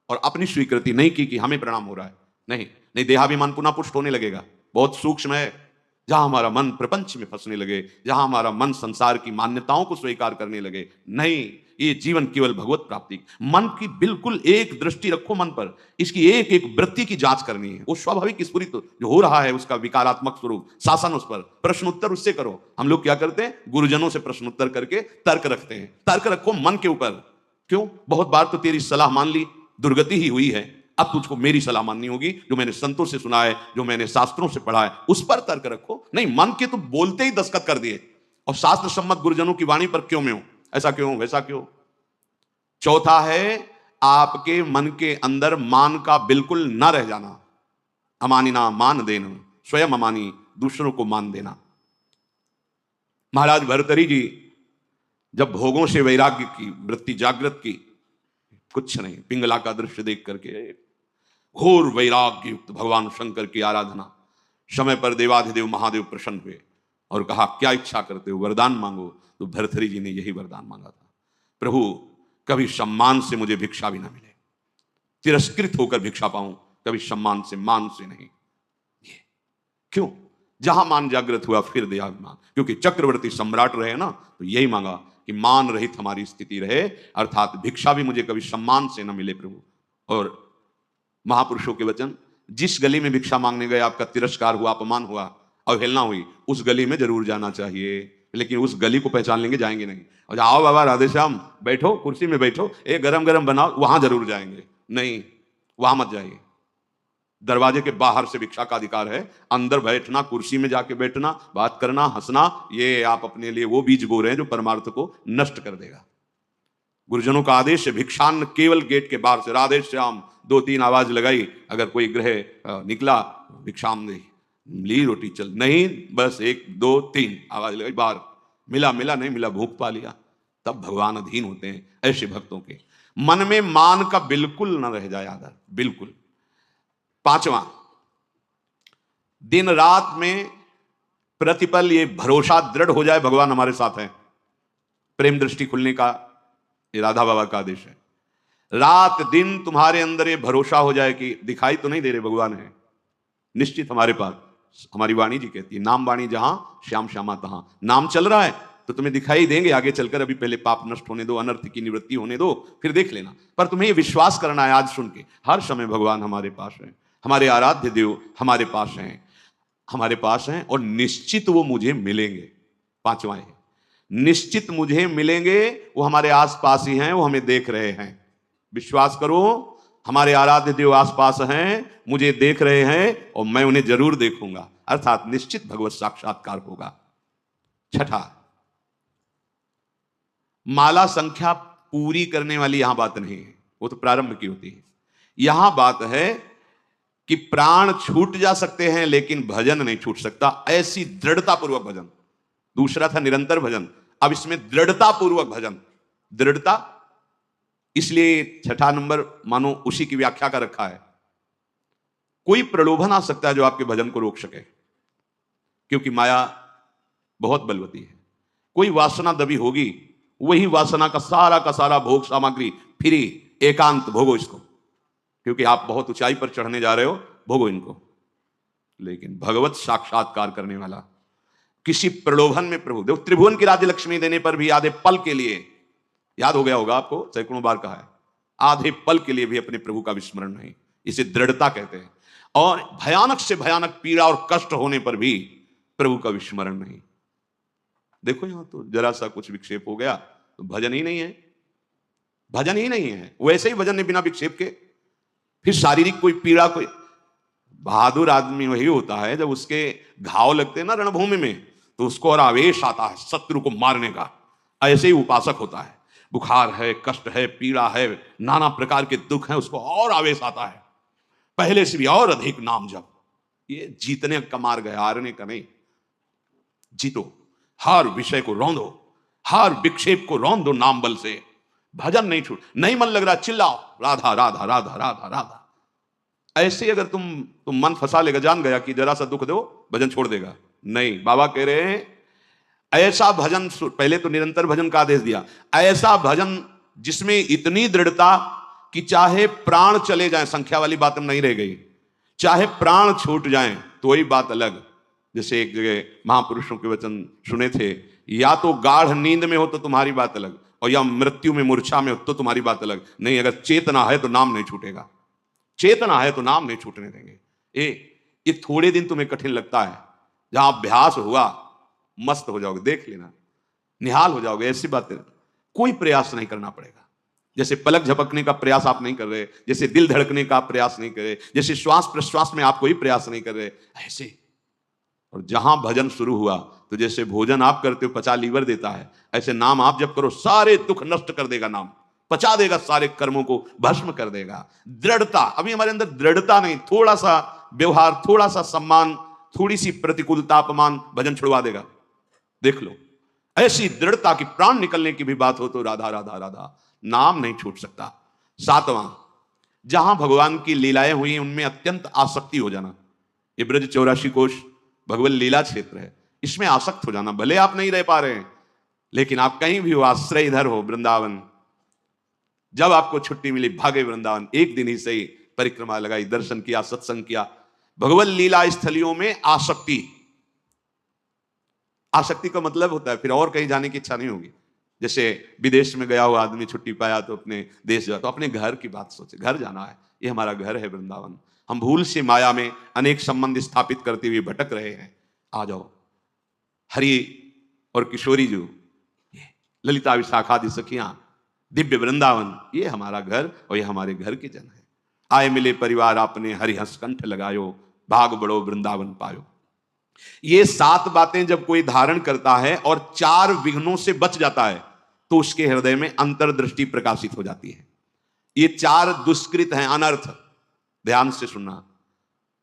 और अपनी स्वीकृति नहीं की कि हमें प्रणाम हो रहा है, नहीं नहीं, देहाभिमान पुनः पुष्ट होने लगेगा। बहुत सूक्ष्म है। जहां हमारा मन प्रपंच में फंसने लगे, जहां हमारा मन संसार की मान्यताओं को स्वीकार करने लगे, नहीं, ये जीवन केवल भगवत प्राप्ति। मन की बिल्कुल एक दृष्टि रखो मन पर, इसकी एक एक वृत्ति की जांच करनी है। वो स्वाभाविक स्फुरित जो हो रहा है उसका विकारात्मक स्वरूप, शासन उस पर, प्रश्नोत्तर उससे करो। हम लोग क्या करते हैं? गुरुजनों से प्रश्नोत्तर करके तर्क रखते हैं। तर्क रखो मन के ऊपर। क्यों? बहुत बार तो तेरी सलाह मान ली, दुर्गति ही हुई है, अब तुझको मेरी सलाह माननी होगी, जो मैंने संतों से सुना है, जो मैंने शास्त्रों से पढ़ा है, उस पर तर्क रखो। नहीं, मन के तो बोलते ही दस्तखत कर दिए और शास्त्र सम्मत गुरुजनों की वाणी पर क्यों में हो, ऐसा क्यों, वैसा क्यों। चौथा है आपके मन के अंदर मान का बिल्कुल ना रह जाना। अमानिना मान देना, स्वयं अमानी, दूसरों को मान देना। महाराज भर्तृहरि जी जब भोगों से वैराग्य की वृत्ति जागृत की, कुछ नहीं, पिंगला का दृश्य देख करके घोर वैराग्य युक्त भगवान शंकर की आराधना, समय पर देवाधिदेव महादेव प्रसन्न हुए और कहा क्या इच्छा करते हो, वरदान मांगो। तो भर्तृहरि जी ने यही वरदान मांगा था, प्रभु कभी सम्मान से मुझे भिक्षा भी ना मिले, तिरस्कृत होकर भिक्षा पाऊं, कभी सम्मान से, मान से नहीं। ये क्यों? जहां मान जागृत हुआ फिर देहाभिमान, क्योंकि चक्रवर्ती सम्राट रहे ना, तो यही मांगा कि मान रहित हमारी स्थिति रहे, अर्थात भिक्षा भी मुझे कभी सम्मान से न मिले प्रभु। और महापुरुषों के वचन, जिस गली में भिक्षा मांगने गए आपका तिरस्कार हुआ, अपमान हुआ, अवहेलना हुई, उस गली में जरूर जाना चाहिए, लेकिन उस गली को पहचान लेंगे, जाएंगे नहीं। और आओ बाबा राधे श्याम, बैठो कुर्सी में बैठो, एक गरम गरम बनाओ, वहां जरूर जाएंगे, नहीं वहां मत जाइए। दरवाजे के बाहर से भिक्षा का अधिकार है, अंदर बैठना, कुर्सी में जाके बैठना, बात करना, हंसना, ये आप अपने लिए वो बीज बो रहे हैं जो परमार्थ को नष्ट कर देगा। गुरुजनों का आदेश है, भिक्षान्न केवल गेट के बाहर से, राधे श्याम 2-3 आवाज लगाई, अगर कोई ग्रह निकला भिक्षाम दे, ली रोटी चल, नहीं बस 1-2-3 आवाज लगाई, बाहर मिला मिला, नहीं मिला भूख पा लिया, तब भगवान अधीन होते हैं ऐसे भक्तों के। मन में मान का बिल्कुल न रह जाए आदर, बिल्कुल। 5वां, दिन रात में प्रतिपल ये भरोसा दृढ़ हो जाए भगवान हमारे साथ हैं। प्रेम दृष्टि खुलने का ये राधा बाबा का आदेश है। रात दिन तुम्हारे अंदर ये भरोसा हो जाए कि दिखाई तो नहीं दे रहे, भगवान है निश्चित हमारे पास। हमारी वाणी जी कहती है, नाम वाणी जहां श्याम श्यामा तहां। नाम चल रहा है तो तुम्हें दिखाई देंगे आगे चलकर, अभी पहले पाप नष्ट होने दो, अनर्थ की निवृत्ति होने दो, फिर देख लेना। पर तुम्हें ये विश्वास करना है आज सुन के, हर समय भगवान हमारे पास है, हमारे आराध्य देव हमारे पास हैं, हमारे पास हैं और निश्चित वो मुझे मिलेंगे। 5वां है, निश्चित मुझे मिलेंगे, वो हमारे आसपास ही हैं, वो हमें देख रहे हैं। विश्वास करो, हमारे आराध्य देव आसपास हैं, मुझे देख रहे हैं और मैं उन्हें जरूर देखूंगा, अर्थात निश्चित भगवत साक्षात्कार होगा। छठा, माला संख्या पूरी करने वाली यहां बात नहीं है, वो तो प्रारंभ की होती है। यहां बात है कि प्राण छूट जा सकते हैं लेकिन भजन नहीं छूट सकता, ऐसी दृढ़ता पूर्वक भजन। दूसरा था निरंतर भजन, अब इसमें दृढ़ता पूर्वक भजन। दृढ़ता इसलिए छठा नंबर मानो उसी की व्याख्या का रखा है। कोई प्रलोभन आ सकता है जो आपके भजन को रोक सके, क्योंकि माया बहुत बलवती है। कोई वासना दबी होगी, वही वासना का सारा भोग सामग्री फ्री, एकांत भोगो इसको, क्योंकि आप बहुत ऊंचाई पर चढ़ने जा रहे हो, भोगो इनको। लेकिन भगवत साक्षात्कार करने वाला किसी प्रलोभन में, प्रभु देव त्रिभुवन की राज्य लक्ष्मी देने पर भी आधे पल के लिए, याद हो गया होगा आपको, सैकड़ों बार कहा है, आधे पल के लिए भी अपने प्रभु का विस्मरण नहीं, इसे दृढ़ता कहते हैं। और भयानक से भयानक पीड़ा और कष्ट होने पर भी प्रभु का विस्मरण नहीं। देखो यहां तो जरा सा कुछ विक्षेप हो गया तो भजन ही नहीं है, भजन ही नहीं है। वैसे ही भजन नहीं बिना विक्षेप के। फिर शारीरिक कोई पीड़ा, कोई बहादुर आदमी वही होता है जब उसके घाव लगते हैं ना रणभूमि में, तो उसको और आवेश आता है शत्रु को मारने का। ऐसे ही उपासक होता है, बुखार है, कष्ट है, पीड़ा है, नाना प्रकार के दुख हैं, उसको और आवेश आता है, पहले से भी और अधिक नाम जप। ये जीतने का मार्ग है, हारने का नहीं। जीतो, हर विषय को रौंदो, हर विक्षेप को रौंद दो नाम बल से। भजन नहीं छूट, नहीं मन लग रहा चिल्लाओ राधा राधा राधा राधा राधा। ऐसे अगर तुम मन फंसा लेगा, जान गया कि जरा सा दुख दो भजन छोड़ देगा, नहीं। बाबा कह रहे हैं ऐसा भजन, पहले तो निरंतर भजन का आदेश दिया, ऐसा भजन जिसमें इतनी दृढ़ता कि चाहे प्राण चले जाएं, संख्या वाली बात नहीं रह गई, चाहे प्राण छूट जाएं तो वही बात अलग। जैसे एक जगह महापुरुषों के वचन सुने थे, या तो गाढ़ नींद में हो तो तुम्हारी बात अलग, और या मृत्यु में मूर्छा में हो तो तुम्हारी बात अलग। नहीं, अगर चेतना है तो नाम नहीं छूटेगा, चेतना है तो नाम नहीं छूटने देंगे। ये थोड़े दिन तुम्हें कठिन लगता है, जहां अभ्यास हुआ मस्त हो जाओगे, देख लेना, निहाल हो जाओगे। ऐसी बातें कोई प्रयास नहीं करना पड़ेगा। जैसे पलक झपकने का प्रयास आप नहीं कर रहे, जैसे दिल धड़कने का प्रयास नहीं कर रहे, जैसे श्वास प्रश्वास में आप कोई प्रयास नहीं कर रहे, ऐसे। और जहां भजन शुरू हुआ तो जैसे भोजन आप करते हो पचा लीवर देता है, ऐसे नाम आप जब करो सारे दुख नष्ट कर देगा, नाम पचा देगा, सारे कर्मों को भस्म कर देगा। दृढ़ता, अभी हमारे अंदर दृढ़ता नहीं, थोड़ा सा व्यवहार, थोड़ा सा सम्मान, थोड़ी सी प्रतिकूलता, अपमान भजन छुड़वा देगा। देख लो, ऐसी दृढ़ता की प्राण निकलने की भी बात हो तो राधा राधा राधा, नाम नहीं छूट सकता। सातवां, जहां भगवान की लीलाएं हुई उनमें अत्यंत आसक्ति हो जाना। ये ब्रज 84 कोश भगवत लीला क्षेत्र है, इसमें आसक्त हो जाना। भले आप नहीं रह पा रहे हैं, लेकिन आप कहीं भी हो, आश्रय इधर हो, वृंदावन। जब आपको छुट्टी मिली भागे वृंदावन, एक दिन ही सही, परिक्रमा लगाई, दर्शन किया, सत्संग किया। भगवत लीला स्थलियों में आसक्ति, आसक्ति का मतलब होता है फिर और कहीं जाने की इच्छा नहीं होगी। जैसे विदेश में गया हुआ आदमी छुट्टी पाया तो अपने देश जाता, तो अपने घर की बात सोचे, घर जाना है, ये हमारा घर है वृंदावन। हम भूल से माया में अनेक संबंध स्थापित करते हुए भटक रहे हैं। आ जाओ, हरि और किशोरी जो, ये ललिता विशाखादि सखियां, दिव्य वृंदावन, ये हमारा घर और ये हमारे घर के जन है। आए मिले परिवार आपने, हरि हंस कंठ लगायो, भाग बड़ो वृंदावन पायो। ये 7 बातें जब कोई धारण करता है और 4 विघ्नों से बच जाता है तो उसके हृदय में अंतर्दृष्टि प्रकाशित हो जाती है। ये 4 दुष्कृत हैं, अनर्थ, ध्यान से सुनना।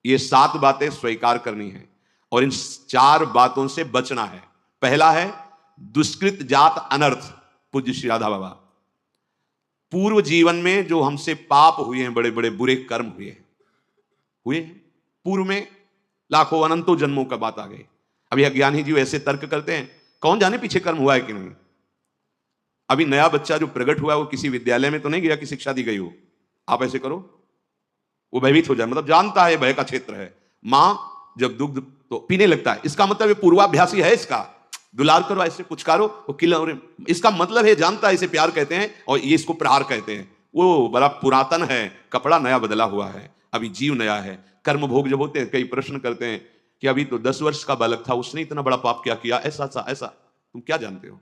ये 7 बातें स्वीकार करनी है और इन 4 बातों से बचना है। पहला है दुष्कृत जात अनर्थ। पूज्य श्री राधा बाबा, पूर्व जीवन में जो हमसे पाप हुए हैं, बड़े बड़े बुरे कर्म हुए हैं पूर्व में, लाखों अनंतों जन्मों का बात आ गई। अभी अज्ञानी जी ऐसे तर्क करते हैं, कौन जाने पीछे कर्म हुआ है कि नहीं। अभी नया बच्चा जो प्रकट हुआ है वो किसी विद्यालय में तो नहीं गया कि शिक्षा दी गई हो, आप ऐसे करो वो भयभीत हो जाए, मतलब जानता है भय का क्षेत्र है। मां जब दुग्ध तो पीने लगता है, इसका मतलब ये पूर्वाभ्यासी है, इसका दुलार करो, ऐसे पुचकारो वो किला, इसका मतलब है जानता है, इसे प्यार कहते हैं और ये इसको प्रहार कहते हैं। वो बड़ा पुरातन है, कपड़ा नया बदला हुआ है, अभी जीव नया है। कर्म भोग जब होते हैं, कई प्रश्न करते हैं कि अभी तो 10 वर्ष का बालक था, उसने इतना बड़ा पाप क्या किया, ऐसा ऐसा ऐसा, तुम क्या जानते हो।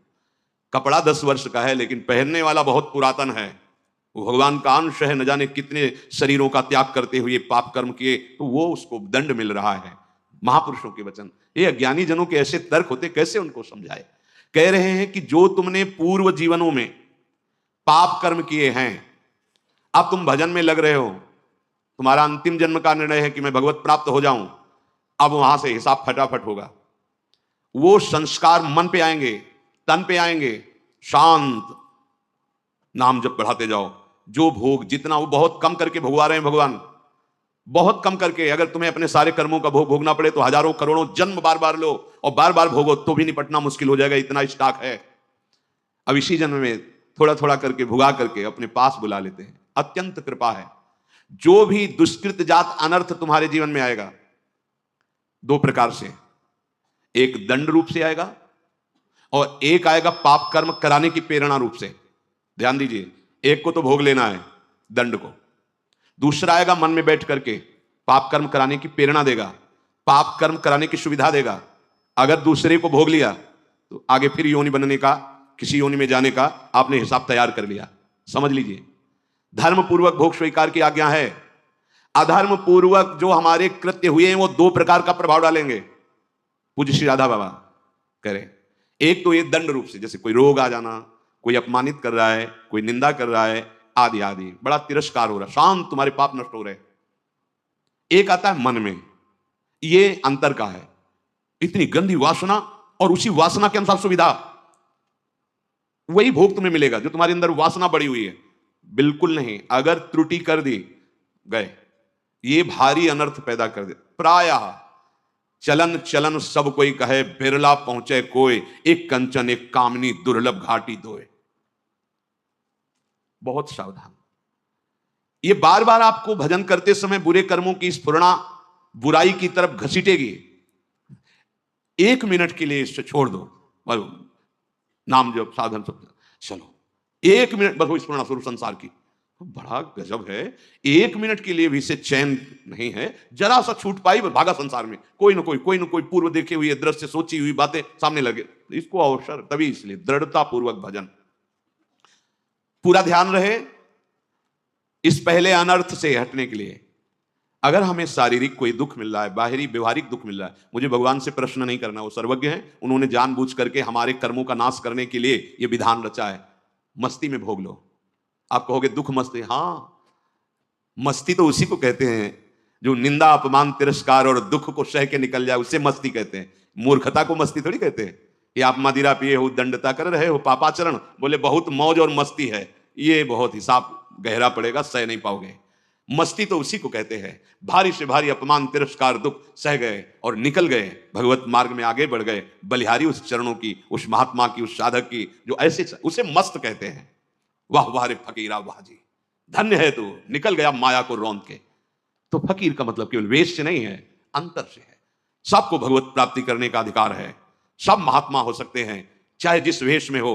कपड़ा 10 वर्ष का है लेकिन पहनने वाला बहुत पुरातन है, वो भगवान का अंश है, न जाने कितने शरीरों का त्याग करते हुए पाप कर्म किए, तो वो उसको दंड मिल रहा है। महापुरुषों के वचन, ये अज्ञानी जनों के ऐसे तर्क होते, कैसे उनको समझाए। कह रहे हैं कि जो तुमने पूर्व जीवनों में पाप कर्म किए हैं, अब तुम भजन में लग रहे हो, तुम्हारा अंतिम जन्म का निर्णय है कि मैं भगवत प्राप्त हो जाऊं, अब वहां से हिसाब फटाफट होगा। वो संस्कार मन पे आएंगे, तन पे आएंगे, शांत नाम जब बढ़ाते जाओ, जो भोग जितना वो बहुत कम करके भगवा रहे हैं भगवान, बहुत कम करके। अगर तुम्हें अपने सारे कर्मों का भोग भोगना पड़े तो हजारों करोड़ों जन्म बार बार लो और बार बार भोगो तो भी निपटना मुश्किल हो जाएगा, इतना स्टॉक है। अब इसी जन्म में थोड़ा थोड़ा करके भुगा करके अपने पास बुला लेते हैं। अत्यंत कृपा है। जो भी दुष्कृत जात अनर्थ तुम्हारे जीवन में आएगा, दो प्रकार से, एक दंड रूप से आएगा और एक आएगा पाप कर्म कराने की प्रेरणा रूप से। ध्यान दीजिए, एक को तो भोग लेना है दंड को, दूसरा आएगा मन में बैठ करके पाप कर्म कराने की प्रेरणा देगा, पाप कर्म कराने की सुविधा देगा। अगर दूसरे को भोग लिया तो आगे फिर योनि बनने का, किसी योनि में जाने का आपने हिसाब तैयार कर लिया। समझ लीजिए, धर्म पूर्वक भोग स्वीकार की आज्ञा है। अधर्म पूर्वक जो हमारे कृत्य हुए हैं वो दो प्रकार का प्रभाव डालेंगे। पूज्य श्री राधा बाबा कह रहे, एक तो ये दंड रूप से, जैसे कोई रोग आ जाना, कोई अपमानित कर रहा है, कोई निंदा कर रहा है, आदि आदि, बड़ा तिरस्कार हो रहा, शांत तुम्हारे पाप नष्ट हो रहे। एक आता है मन में, ये अंतर का है, इतनी गंदी वासना और उसी वासना के अनुसार सुविधा, वही भोग तुम्हें मिलेगा जो तुम्हारे अंदर वासना बढ़ी हुई है। बिल्कुल नहीं, अगर त्रुटि कर दी गए, ये भारी अनर्थ पैदा कर दे। प्रायः चलन चलन सब कोई कहे, बिरला पहुंचे कोई, एक कंचन एक कामनी दुर्लभ घाटी दोए। बहुत सावधान। ये बार बार आपको भजन करते समय बुरे कर्मों की स्फुरणा बुराई की तरफ घसीटेगी। 1 मिनट के लिए इससे छोड़ दो, नाम जप साधन सब, चलो 1 मिनट बस वो स्फुरणा शुरू संसार की, बड़ा गजब है। 1 मिनट के लिए भी इसे चैन नहीं है, जरा सा छूट पाई भागा संसार में, कोई ना कोई पूर्व देखे हुई दृश्य, सोची हुई बातें सामने लगे, इसको अवसर तभी। इसलिए दृढ़ता पूर्वक भजन, पूरा ध्यान रहे इस पहले अनर्थ से हटने के लिए। अगर हमें शारीरिक कोई दुख मिल रहा है, बाहरी व्यवहारिक दुख मिल रहा है, मुझे भगवान से प्रश्न नहीं करना, वो सर्वज्ञ हैं, उन्होंने जानबूझ करके हमारे कर्मों का नाश करने के लिए ये विधान रचा है। मस्ती में भोग लो। आप कहोगे दुख मस्ती, हाँ, मस्ती तो उसी को कहते हैं जो निंदा अपमान तिरस्कार और दुख को सह के निकल जाए, उसे मस्ती कहते हैं। मूर्खता को मस्ती थोड़ी कहते हैं। कि आप मदिरा पिए हो, दंडता कर रहे हो, पापाचरण, बोले बहुत मौज और मस्ती है, ये बहुत हिसाब गहरा पड़ेगा, सह नहीं पाओगे। मस्ती तो उसी को कहते हैं, भारी से भारी अपमान तिरस्कार दुख सह गए और निकल गए, भगवत मार्ग में आगे बढ़ गए, बलिहारी उस चरणों की, उस महात्मा की, उस साधक की, जो ऐसे, उसे मस्त कहते हैं। वाह वाह रे फकीरा वाह जी, धन्य है तू, निकल गया माया को रौंद के। तो फकीर का मतलब केवल वेश से नहीं है, अंतर से है। सबको भगवत प्राप्ति करने का अधिकार है, सब महात्मा हो सकते हैं, चाहे जिस वेश में हो।